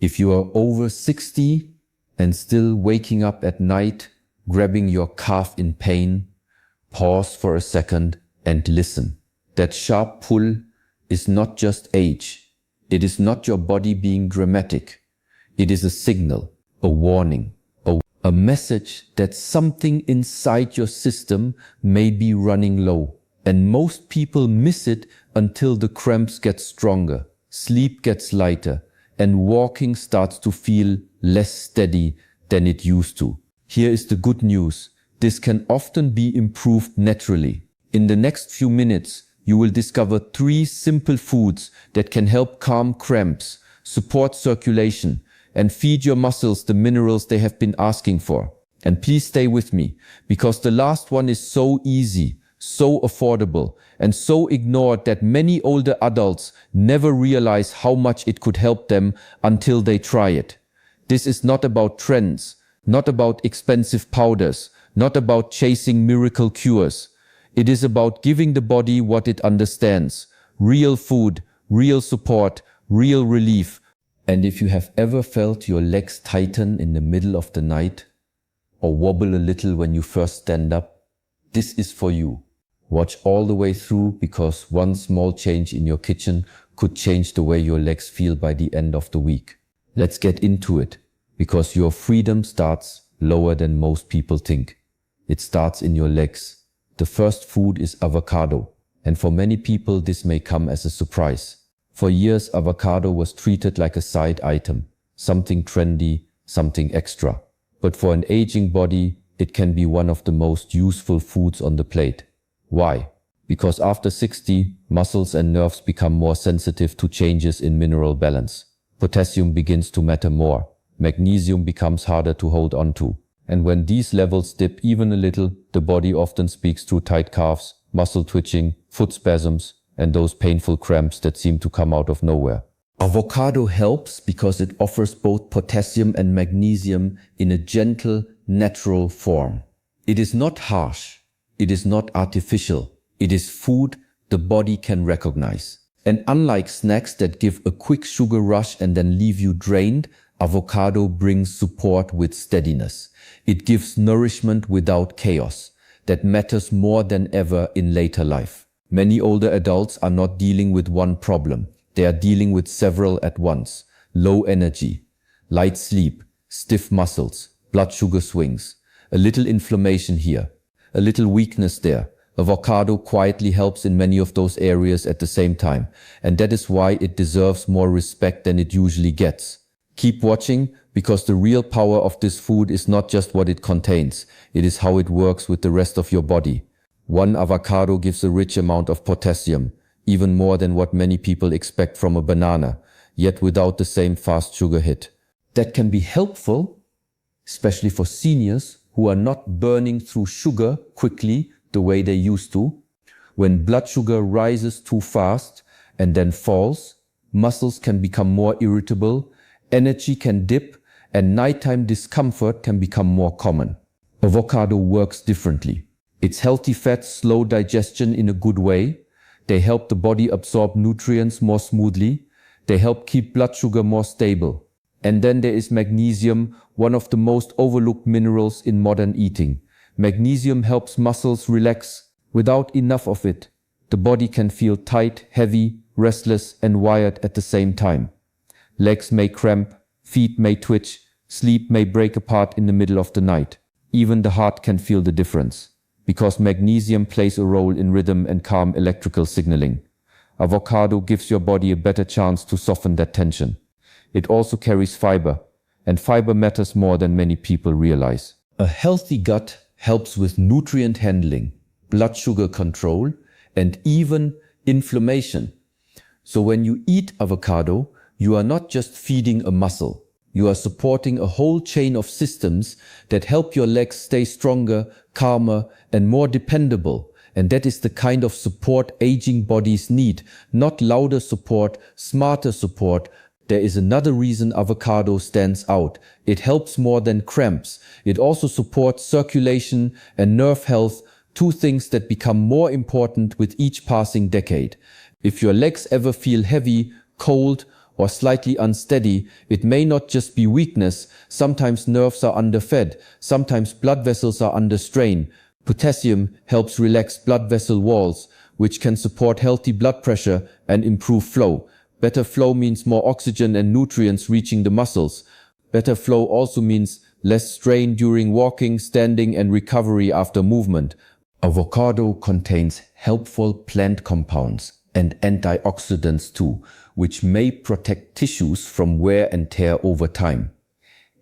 If you are over 60 and still waking up at night, grabbing your calf in pain, pause for a second and listen. That sharp pull is not just age. It is not your body being dramatic. It is a signal, a warning, a message that something inside your system may be running low. And most people miss it until the cramps get stronger, sleep gets lighter, and walking starts to feel less steady than it used to. Here is the good news. This can often be improved naturally. In the next few minutes, you will discover 3 simple foods that can help calm cramps, support circulation, and feed your muscles the minerals they have been asking for. And please stay with me, because the last one is so easy, so affordable, and so ignored that many older adults never realize how much it could help them until they try it. This is not about trends, not about expensive powders, not about chasing miracle cures. It is about giving the body what it understands. Real food, real support, real relief. And if you have ever felt your legs tighten in the middle of the night, or wobble a little when you first stand up, this is for you. Watch all the way through, because one small change in your kitchen could change the way your legs feel by the end of the week. Let's get into it, because your freedom starts lower than most people think. It starts in your legs. The first food is avocado, and for many people this may come as a surprise. For years, avocado was treated like a side item, something trendy, something extra. But for an aging body, it can be one of the most useful foods on the plate. Why? Because after 60, muscles and nerves become more sensitive to changes in mineral balance. Potassium begins to matter more. Magnesium becomes harder to hold on to. And when these levels dip even a little, the body often speaks through tight calves, muscle twitching, foot spasms, and those painful cramps that seem to come out of nowhere. Avocado helps because it offers both potassium and magnesium in a gentle, natural form. It is not harsh. It is not artificial. It is food the body can recognize. And unlike snacks that give a quick sugar rush and then leave you drained, avocado brings support with steadiness. It gives nourishment without chaos. That matters more than ever in later life. Many older adults are not dealing with one problem. They are dealing with several at once. Low energy, light sleep, stiff muscles, blood sugar swings, a little inflammation here, a little weakness there. Avocado quietly helps in many of those areas at the same time, and that is why it deserves more respect than it usually gets. Keep watching, because the real power of this food is not just what it contains, it is how it works with the rest of your body. One avocado gives a rich amount of potassium, even more than what many people expect from a banana, yet without the same fast sugar hit. That can be helpful, especially for seniors who are not burning through sugar quickly the way they used to. When blood sugar rises too fast and then falls, muscles can become more irritable, energy can dip, and nighttime discomfort can become more common. Avocado works differently. Its healthy fats slow digestion in a good way. They help the body absorb nutrients more smoothly. They help keep blood sugar more stable. And then there is magnesium, one of the most overlooked minerals in modern eating. Magnesium helps muscles relax. Without enough of it, the body can feel tight, heavy, restless, and wired at the same time. Legs may cramp, feet may twitch, sleep may break apart in the middle of the night. Even the heart can feel the difference, because magnesium plays a role in rhythm and calm electrical signaling. Avocado gives your body a better chance to soften that tension. It also carries fiber, and fiber matters more than many people realize. A healthy gut helps with nutrient handling, blood sugar control, and even inflammation. So when you eat avocado, you are not just feeding a muscle. You are supporting a whole chain of systems that help your legs stay stronger, calmer, and more dependable. And that is the kind of support aging bodies need, not louder support, smarter support. There is another reason avocado stands out. It helps more than cramps. It also supports circulation and nerve health, two things that become more important with each passing decade. If your legs ever feel heavy, cold, or slightly unsteady, it may not just be weakness. Sometimes nerves are underfed, sometimes blood vessels are under strain. Potassium helps relax blood vessel walls, which can support healthy blood pressure and improve flow. Better flow means more oxygen and nutrients reaching the muscles. Better flow also means less strain during walking, standing, and recovery after movement. Avocado contains helpful plant compounds and antioxidants too, which may protect tissues from wear and tear over time.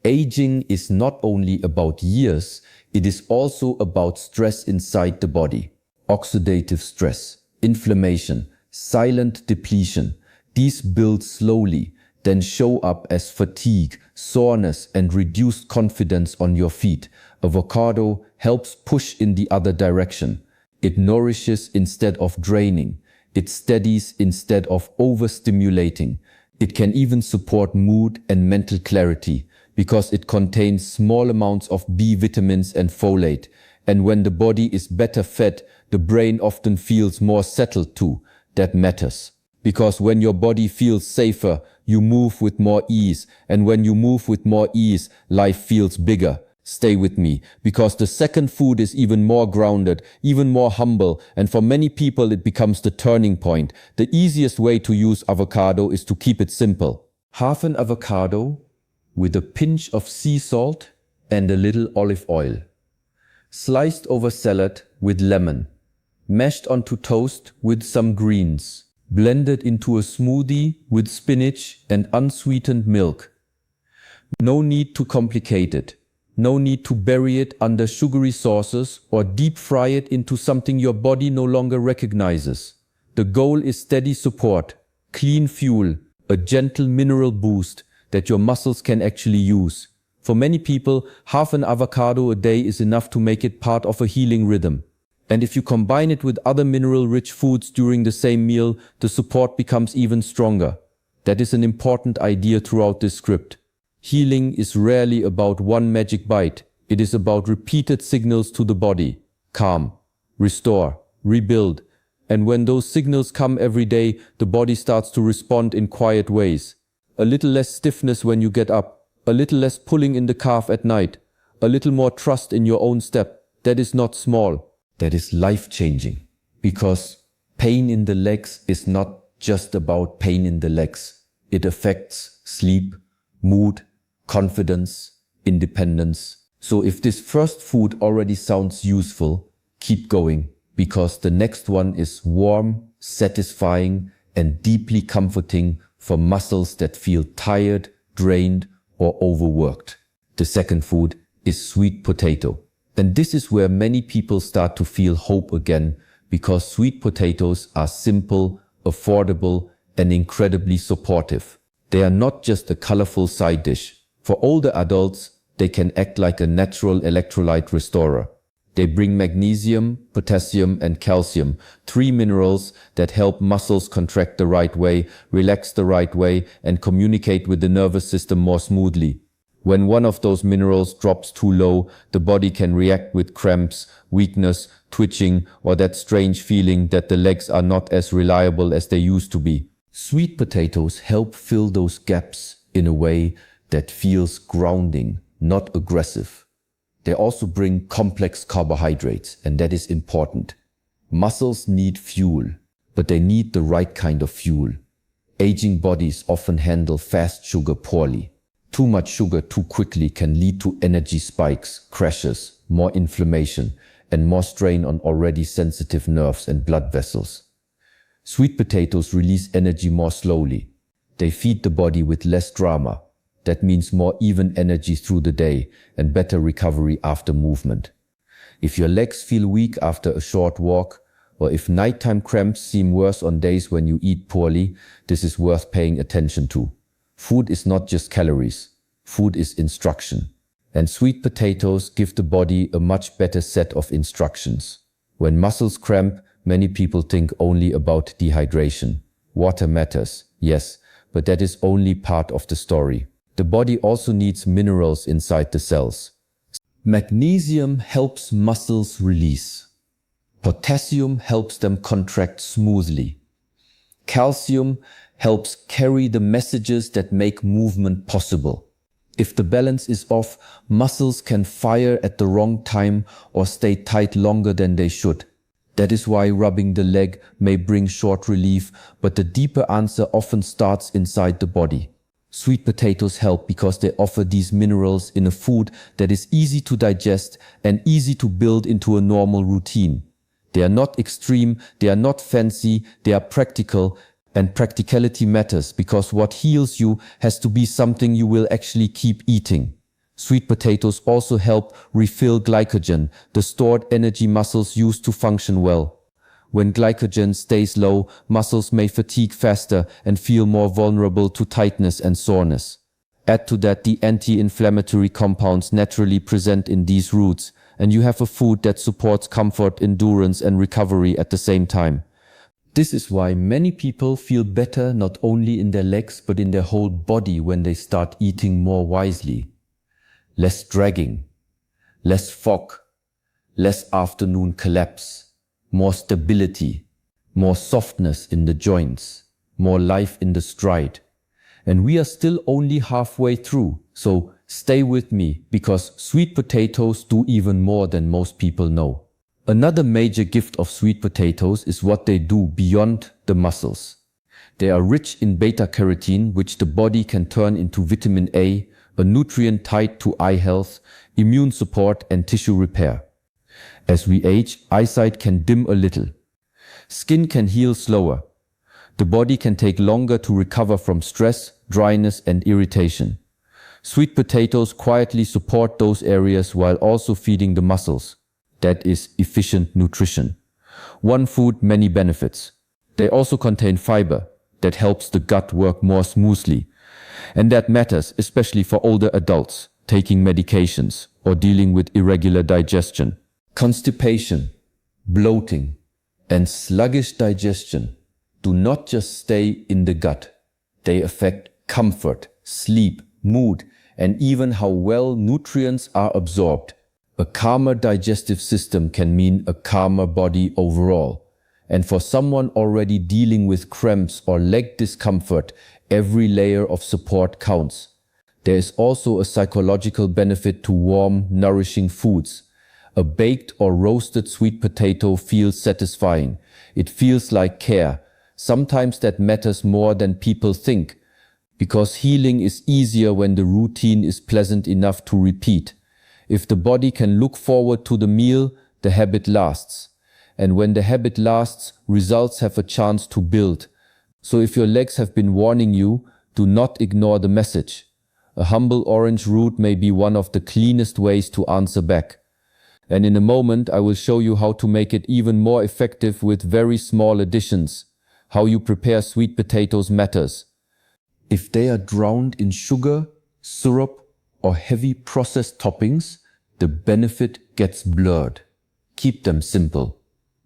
Aging is not only about years, it is also about stress inside the body. Oxidative stress, inflammation, silent depletion. These build slowly, then show up as fatigue, soreness, and reduced confidence on your feet. Avocado helps push in the other direction. It nourishes instead of draining. It steadies instead of overstimulating. It can even support mood and mental clarity because it contains small amounts of B vitamins and folate. And when the body is better fed, the brain often feels more settled too. That matters. Because when your body feels safer, you move with more ease. And when you move with more ease, life feels bigger. Stay with me, because the second food is even more grounded, even more humble, and for many people it becomes the turning point. The easiest way to use avocado is to keep it simple. Half an avocado with a pinch of sea salt and a little olive oil. Sliced over salad with lemon. Mashed onto toast with some greens. Blended into a smoothie with spinach and unsweetened milk. No need to complicate it. No need to bury it under sugary sauces or deep fry it into something your body no longer recognizes. The goal is steady support, clean fuel, a gentle mineral boost that your muscles can actually use. For many people, half an avocado a day is enough to make it part of a healing rhythm. And if you combine it with other mineral-rich foods during the same meal, the support becomes even stronger. That is an important idea throughout this script. Healing is rarely about one magic bite. It is about repeated signals to the body. Calm, restore, rebuild. And when those signals come every day, the body starts to respond in quiet ways. A little less stiffness when you get up. A little less pulling in the calf at night. A little more trust in your own step. That is not small. That is life-changing, because pain in the legs is not just about pain in the legs. It affects sleep, mood, confidence, independence. So if this first food already sounds useful, keep going, because the next one is warm, satisfying, and deeply comforting for muscles that feel tired, drained, or overworked. The second food is sweet potato. And this is where many people start to feel hope again, because sweet potatoes are simple, affordable, and incredibly supportive. They are not just a colorful side dish. For older adults, they can act like a natural electrolyte restorer. They bring magnesium, potassium, and calcium, 3 minerals that help muscles contract the right way, relax the right way, and communicate with the nervous system more smoothly. When one of those minerals drops too low, the body can react with cramps, weakness, twitching, or that strange feeling that the legs are not as reliable as they used to be. Sweet potatoes help fill those gaps in a way that feels grounding, not aggressive. They also bring complex carbohydrates, and that is important. Muscles need fuel, but they need the right kind of fuel. Aging bodies often handle fast sugar poorly. Too much sugar too quickly can lead to energy spikes, crashes, more inflammation, and more strain on already sensitive nerves and blood vessels. Sweet potatoes release energy more slowly. They feed the body with less drama. That means more even energy through the day and better recovery after movement. If your legs feel weak after a short walk, or if nighttime cramps seem worse on days when you eat poorly, this is worth paying attention to. Food is not just calories. Food is instruction. And sweet potatoes give the body a much better set of instructions. When muscles cramp, many people think only about dehydration. Water matters, yes, but that is only part of the story. The body also needs minerals inside the cells. Magnesium helps muscles release. Potassium helps them contract smoothly. Calcium helps carry the messages that make movement possible. If the balance is off, muscles can fire at the wrong time or stay tight longer than they should. That is why rubbing the leg may bring short relief, but the deeper answer often starts inside the body. Sweet potatoes help because they offer these minerals in a food that is easy to digest and easy to build into a normal routine. They are not extreme, they are not fancy, they are practical, and practicality matters because what heals you has to be something you will actually keep eating. Sweet potatoes also help refill glycogen, the stored energy muscles use to function well. When glycogen stays low, muscles may fatigue faster and feel more vulnerable to tightness and soreness. Add to that the anti-inflammatory compounds naturally present in these roots, and you have a food that supports comfort, endurance, and recovery at the same time. This is why many people feel better not only in their legs but in their whole body when they start eating more wisely. Less dragging, less fog, less afternoon collapse, more stability, more softness in the joints, more life in the stride. And we are still only halfway through, so stay with me because sweet potatoes do even more than most people know. Another major gift of sweet potatoes is what they do beyond the muscles. They are rich in beta-carotene, which the body can turn into vitamin A, a nutrient tied to eye health, immune support, and tissue repair. As we age, eyesight can dim a little. Skin can heal slower. The body can take longer to recover from stress, dryness, and irritation. Sweet potatoes quietly support those areas while also feeding the muscles. That is efficient nutrition. One food, many benefits. They also contain fiber that helps the gut work more smoothly. And that matters especially for older adults taking medications or dealing with irregular digestion. Constipation, bloating, and sluggish digestion do not just stay in the gut. They affect comfort, sleep, mood, and even how well nutrients are absorbed. A calmer digestive system can mean a calmer body overall. And for someone already dealing with cramps or leg discomfort, every layer of support counts. There is also a psychological benefit to warm, nourishing foods. A baked or roasted sweet potato feels satisfying. It feels like care. Sometimes that matters more than people think, because healing is easier when the routine is pleasant enough to repeat. If the body can look forward to the meal, the habit lasts. And when the habit lasts, results have a chance to build. So if your legs have been warning you, do not ignore the message. A humble orange root may be one of the cleanest ways to answer back. And in a moment, I will show you how to make it even more effective with very small additions. How you prepare sweet potatoes matters. If they are drowned in sugar, syrup, or heavy processed toppings, the benefit gets blurred. Keep them simple.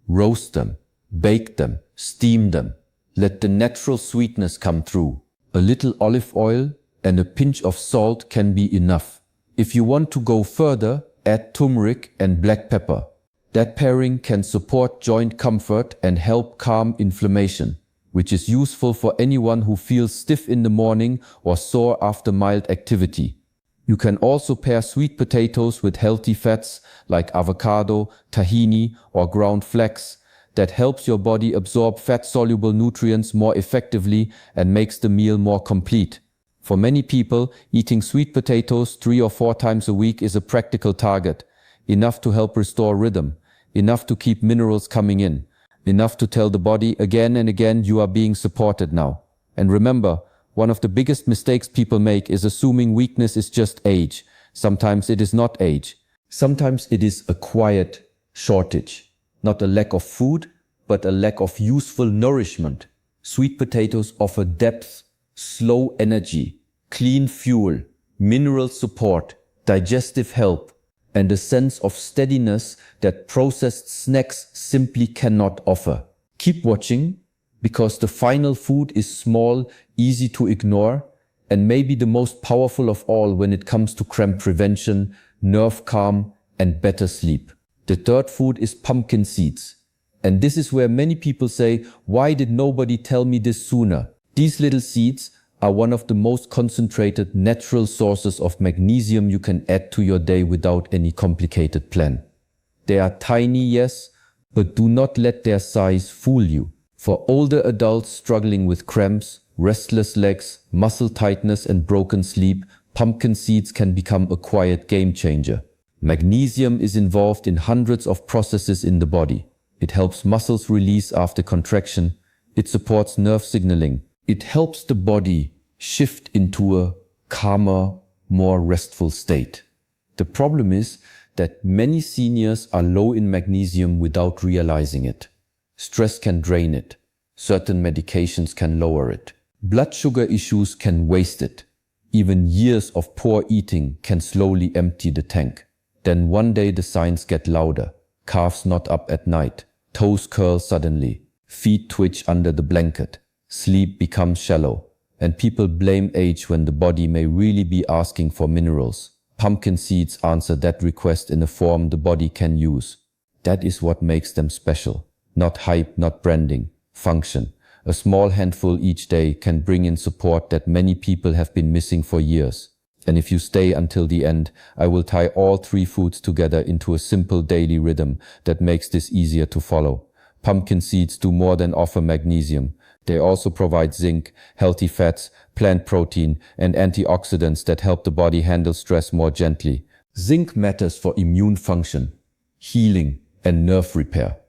Roast them, bake them, steam them. Let the natural sweetness come through. A little olive oil and a pinch of salt can be enough. If you want to go further, add turmeric and black pepper. That pairing can support joint comfort and help calm inflammation, which is useful for anyone who feels stiff in the morning or sore after mild activity. You can also pair sweet potatoes with healthy fats like avocado, tahini, or ground flax. That helps your body absorb fat-soluble nutrients more effectively and makes the meal more complete. For many people, eating sweet potatoes 3 or 4 times a week is a practical target. Enough to help restore rhythm, enough to keep minerals coming in, enough to tell the body again and again you are being supported now. And remember, one of the biggest mistakes people make is assuming weakness is just age. Sometimes it is not age. Sometimes it is a quiet shortage. Not a lack of food, but a lack of useful nourishment. Sweet potatoes offer depth, slow energy, clean fuel, mineral support, digestive help, and a sense of steadiness that processed snacks simply cannot offer. Keep watching, because the final food is small, easy to ignore, and maybe the most powerful of all when it comes to cramp prevention, nerve calm, and better sleep. The third food is pumpkin seeds. And this is where many people say, why did nobody tell me this sooner? These little seeds are one of the most concentrated natural sources of magnesium you can add to your day without any complicated plan. They are tiny, yes, but do not let their size fool you. For older adults struggling with cramps, restless legs, muscle tightness and broken sleep, pumpkin seeds can become a quiet game changer. Magnesium is involved in hundreds of processes in the body. It helps muscles release after contraction. It supports nerve signaling. It helps the body shift into a calmer, more restful state. The problem is that many seniors are low in magnesium without realizing it. Stress can drain it. Certain medications can lower it. Blood sugar issues can waste it. Even years of poor eating can slowly empty the tank. Then one day the signs get louder. Calves knot up at night. Toes curl suddenly. Feet twitch under the blanket. Sleep becomes shallow. And people blame age when the body may really be asking for minerals. Pumpkin seeds answer that request in a form the body can use. That is what makes them special. Not hype, not branding. Function. A small handful each day can bring in support that many people have been missing for years. And if you stay until the end, I will tie all three foods together into a simple daily rhythm that makes this easier to follow. Pumpkin seeds do more than offer magnesium. They also provide zinc, healthy fats, plant protein, and antioxidants that help the body handle stress more gently. Zinc matters for immune function, healing, and nerve repair.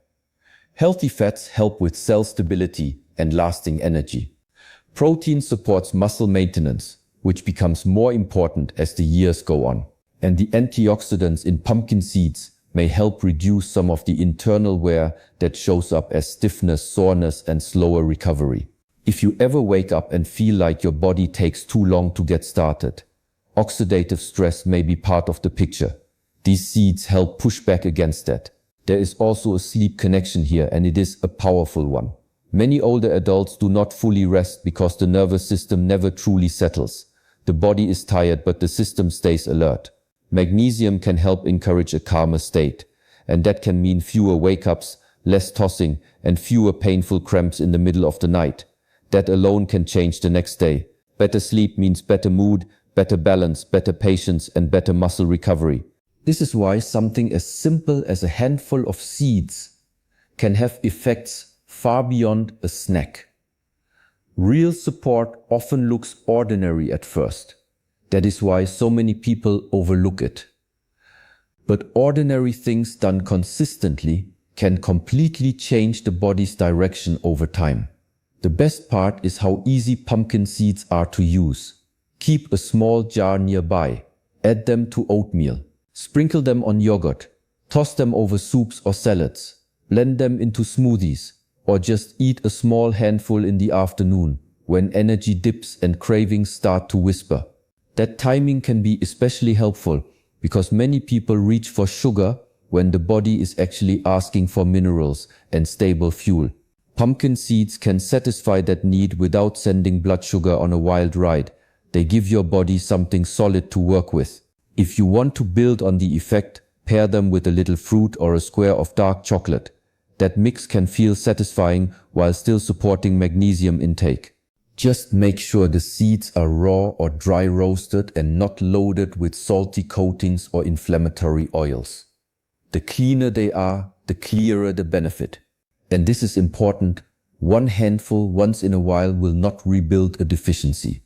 Healthy fats help with cell stability and lasting energy. Protein supports muscle maintenance, which becomes more important as the years go on. And the antioxidants in pumpkin seeds may help reduce some of the internal wear that shows up as stiffness, soreness, and slower recovery. If you ever wake up and feel like your body takes too long to get started, oxidative stress may be part of the picture. These seeds help push back against that. There is also a sleep connection here, and it is a powerful one. Many older adults do not fully rest because the nervous system never truly settles. The body is tired, but the system stays alert. Magnesium can help encourage a calmer state, and that can mean fewer wake-ups, less tossing, and fewer painful cramps in the middle of the night. That alone can change the next day. Better sleep means better mood, better balance, better patience, and better muscle recovery. This is why something as simple as a handful of seeds can have effects far beyond a snack. Real support often looks ordinary at first. That is why so many people overlook it. But ordinary things done consistently can completely change the body's direction over time. The best part is how easy pumpkin seeds are to use. Keep a small jar nearby. Add them to oatmeal. Sprinkle them on yogurt. Toss them over soups or salads. Blend them into smoothies. Or just eat a small handful in the afternoon when energy dips and cravings start to whisper. That timing can be especially helpful because many people reach for sugar when the body is actually asking for minerals and stable fuel. Pumpkin seeds can satisfy that need without sending blood sugar on a wild ride. They give your body something solid to work with. If you want to build on the effect, pair them with a little fruit or a square of dark chocolate. That mix can feel satisfying while still supporting magnesium intake. Just make sure the seeds are raw or dry roasted and not loaded with salty coatings or inflammatory oils. The cleaner they are, the clearer the benefit. And this is important. One handful once in a while will not rebuild a deficiency.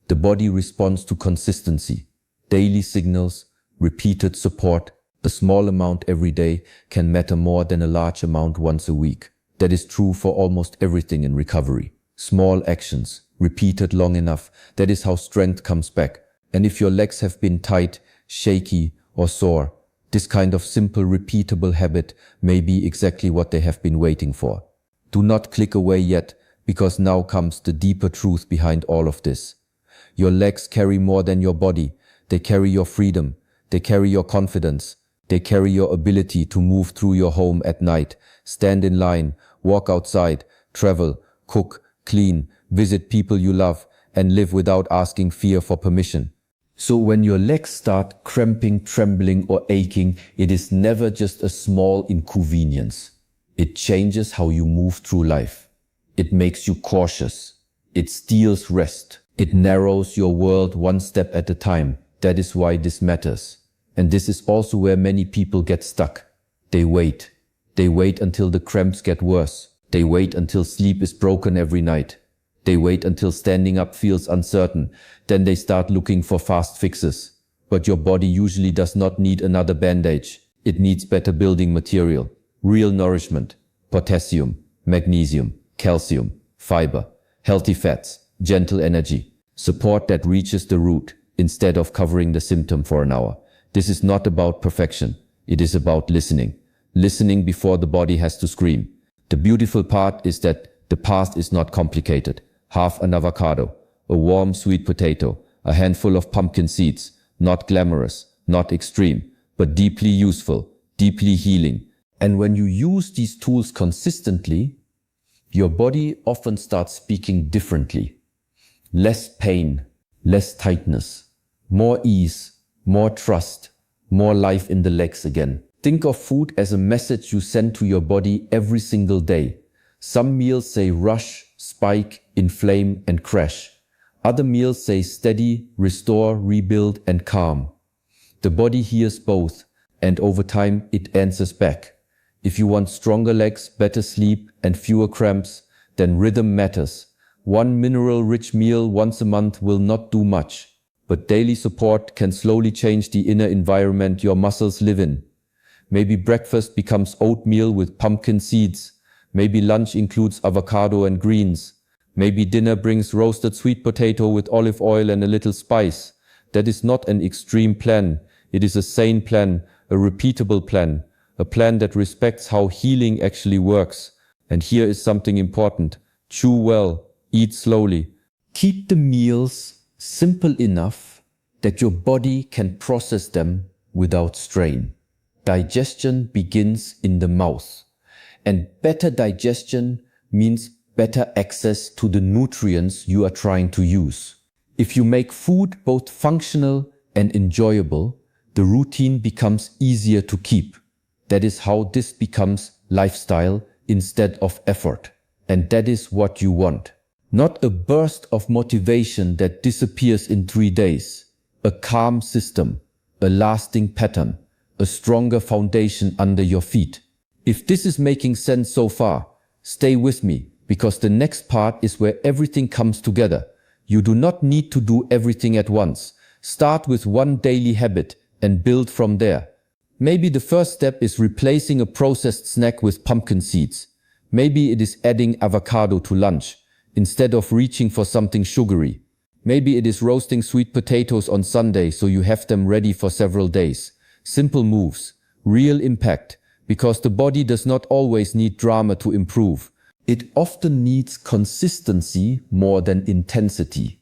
The body responds to consistency. Daily signals, repeated support, a small amount every day can matter more than a large amount once a week. That is true for almost everything in recovery. Small actions, repeated long enough, that is how strength comes back. And if your legs have been tight, shaky, or sore, this kind of simple, repeatable habit may be exactly what they have been waiting for. Do not click away yet, because now comes the deeper truth behind all of this. Your legs carry more than your body. They carry your freedom. They carry your confidence. They carry your ability to move through your home at night, stand in line, walk outside, travel, cook, clean, visit people you love, and live without asking fear for permission. So when your legs start cramping, trembling, or aching, it is never just a small inconvenience. It changes how you move through life. It makes you cautious. It steals rest. It narrows your world one step at a time. That is why this matters. And this is also where many people get stuck. They wait. They wait until the cramps get worse. They wait until sleep is broken every night. They wait until standing up feels uncertain. Then they start looking for fast fixes. But your body usually does not need another bandage. It needs better building material, real nourishment, potassium, magnesium, calcium, fiber, healthy fats, gentle energy, support that reaches the root instead of covering the symptom for an hour. This is not about perfection. It is about listening. Listening before the body has to scream. The beautiful part is that the path is not complicated. Half an avocado, a warm sweet potato, a handful of pumpkin seeds, not glamorous, not extreme, but deeply useful, deeply healing. And when you use these tools consistently, your body often starts speaking differently. Less pain, less tightness, more ease, more trust, more life in the legs again. Think of food as a message you send to your body every single day. Some meals say rush, spike, inflame, and crash. Other meals say steady, restore, rebuild, and calm. The body hears both, and over time it answers back. If you want stronger legs, better sleep, and fewer cramps, then rhythm matters. One mineral-rich meal once a month will not do much, but daily support can slowly change the inner environment your muscles live in. Maybe breakfast becomes oatmeal with pumpkin seeds. Maybe lunch includes avocado and greens. Maybe dinner brings roasted sweet potato with olive oil and a little spice. That is not an extreme plan. It is a sane plan, a repeatable plan, a plan that respects how healing actually works. And here is something important. Chew well, eat slowly. Keep the meals simple enough that your body can process them without strain. Digestion begins in the mouth. And better digestion means better access to the nutrients you are trying to use. If you make food both functional and enjoyable, the routine becomes easier to keep. That is how this becomes lifestyle instead of effort. And that is what you want. Not a burst of motivation that disappears in 3 days. A calm system, a lasting pattern, a stronger foundation under your feet. If this is making sense so far, stay with me, because the next part is where everything comes together. You do not need to do everything at once. Start with one daily habit and build from there. Maybe the first step is replacing a processed snack with pumpkin seeds. Maybe it is adding avocado to lunch instead of reaching for something sugary. Maybe it is roasting sweet potatoes on Sunday so you have them ready for several days. Simple moves, real impact, because the body does not always need drama to improve. It often needs consistency more than intensity.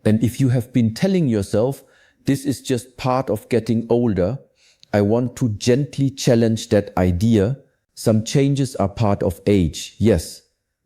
And if you have been telling yourself, this is just part of getting older, I want to gently challenge that idea. Some changes are part of age, yes,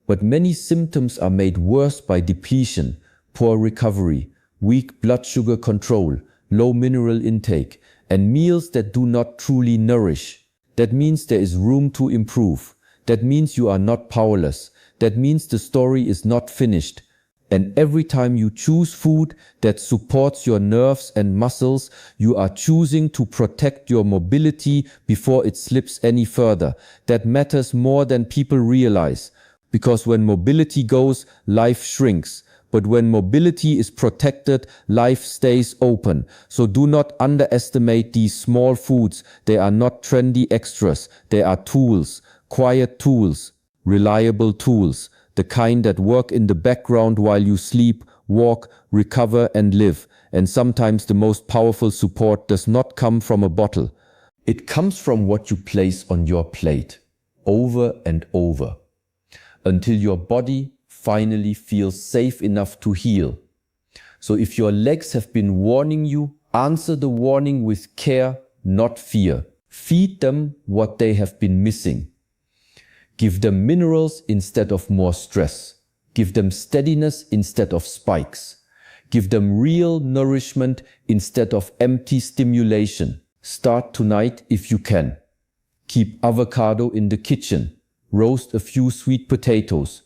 but many symptoms are made worse by depletion, poor recovery, weak blood sugar control, low mineral intake, and meals that do not truly nourish. That means there is room to improve. That means you are not powerless. That means the story is not finished. And every time you choose food that supports your nerves and muscles, you are choosing to protect your mobility before it slips any further. That matters more than people realize. Because when mobility goes, life shrinks. But when mobility is protected, life stays open. So do not underestimate these small foods. They are not trendy extras. They are tools, quiet tools, reliable tools, the kind that work in the background while you sleep, walk, recover, and live. And sometimes the most powerful support does not come from a bottle. It comes from what you place on your plate, over and over, until your body finally feels safe enough to heal. So if your legs have been warning you, answer the warning with care, not fear. Feed them what they have been missing. Give them minerals instead of more stress. Give them steadiness instead of spikes. Give them real nourishment instead of empty stimulation. Start tonight if you can. Keep avocado in the kitchen. roast a few sweet potatoes.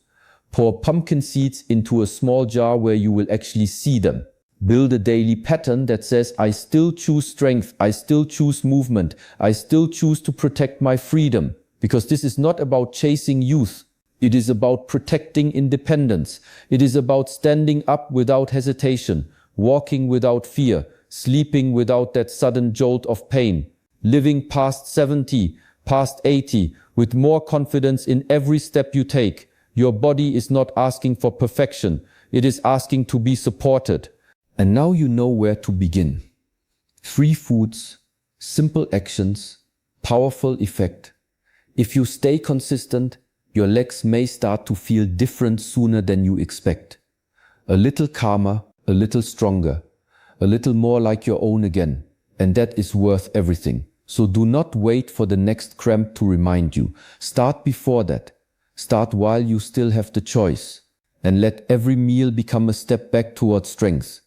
Pour pumpkin seeds into a small jar where you will actually see them. Build a daily pattern that says, I still choose strength, I still choose movement, I still choose to protect my freedom. Because this is not about chasing youth. It is about protecting independence. It is about standing up without hesitation, walking without fear, sleeping without that sudden jolt of pain, living past 70, past 80, with more confidence in every step you take. Your body is not asking for perfection. It is asking to be supported. And now you know where to begin. 3 foods, simple actions, powerful effect. If you stay consistent, your legs may start to feel different sooner than you expect. A little calmer, a little stronger, a little more like your own again. And that is worth everything. So do not wait for the next cramp to remind you. Start before that. Start while you still have the choice. And let every meal become a step back towards strength.